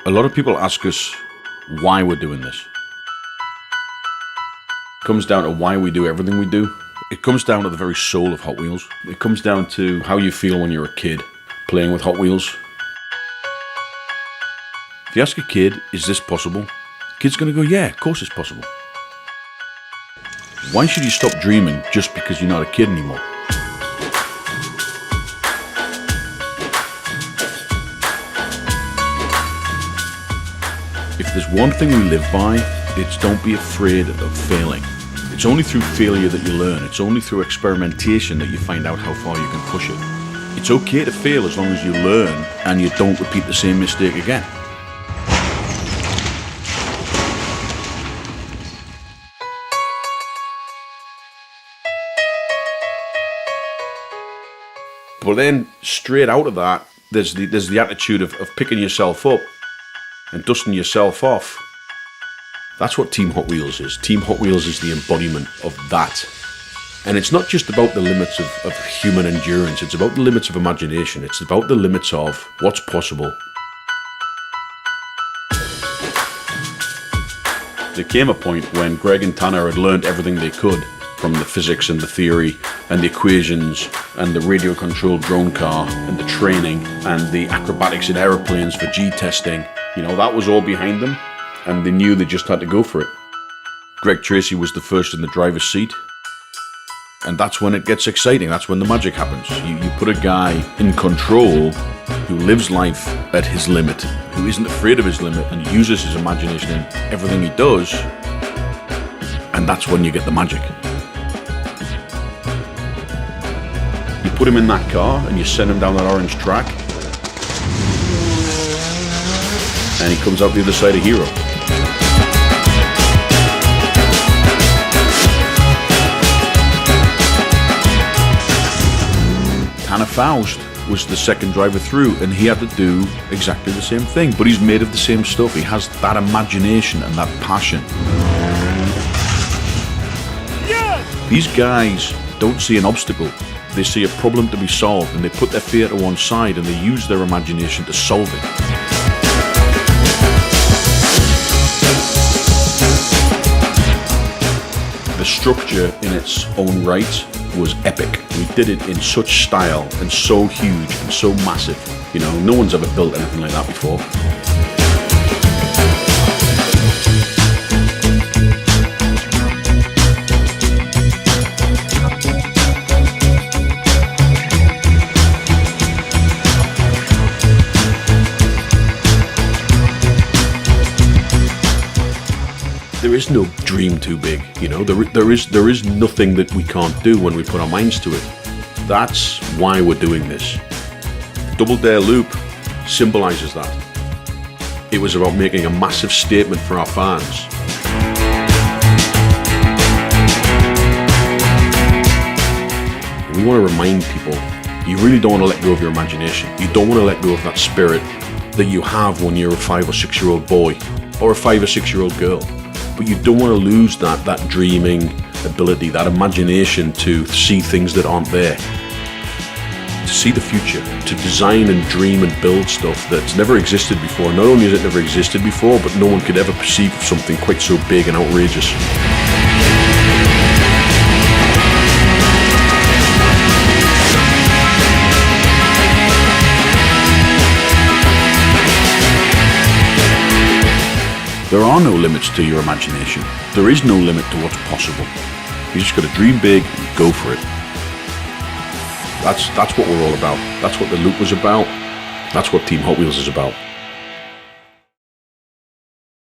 A lot of people ask us why we're doing this. It comes down to why we do everything we do. It comes down to the very soul of Hot Wheels. It comes down to how you feel when you're a kid playing with Hot Wheels. If you ask a kid, is this possible? The kid's going to go, yeah, of course it's possible. Why should you stop dreaming just because you're not a kid anymore? If there's one thing we live by, it's don't be afraid of failing. It's only through failure that you learn. It's only through experimentation that you find out how far you can push it. It's okay to fail as long as you learn and you don't repeat the same mistake again. But then straight out of that, there's the attitude of picking yourself up and dusting yourself off. That's what Team Hot Wheels is. Team Hot Wheels is the embodiment of that. And it's not just about the limits of human endurance, it's about the limits of imagination, it's about the limits of what's possible. There came a point when Greg and Tanner had learned everything they could from the physics and the theory and the equations and the radio controlled drone car and the training and the acrobatics in aeroplanes for G testing. You know, that was all behind them, and they knew they just had to go for it. Greg Tracy was the first in the driver's seat, and that's when it gets exciting. That's when the magic happens. You put a guy in control who lives life at his limit, who isn't afraid of his limit, and uses his imagination in everything he does, and that's when you get the magic. You put him in that car and you send him down that orange track, and he comes out the other side a hero. Tanner Faust was the second driver through, and he had to do exactly the same thing, but he's made of the same stuff. He has that imagination and that passion. Yes! These guys don't see an obstacle. They see a problem to be solved, and they put their fear to one side and they use their imagination to solve it. The structure in its own right was epic. We did it in such style and so huge and so massive. You know, no one's ever built anything like that before. There is no dream too big, you know. There is nothing that we can't do when we put our minds to it. That's why we're doing this. Double Dare Loop symbolizes that. It was about making a massive statement for our fans. We want to remind people, you really don't want to let go of your imagination. You don't want to let go of that spirit that you have when you're a 5 or 6 year old boy or a 5 or 6 year old girl. But you don't want to lose that dreaming ability, that imagination to see things that aren't there, to see the future, to design and dream and build stuff that's never existed before. Not only has it never existed before, but no one could ever perceive of something quite so big and outrageous. There are no limits to your imagination. There is no limit to what's possible. You just got to dream big and go for it. That's what we're all about. That's what the Loop was about. That's what Team Hot Wheels is about.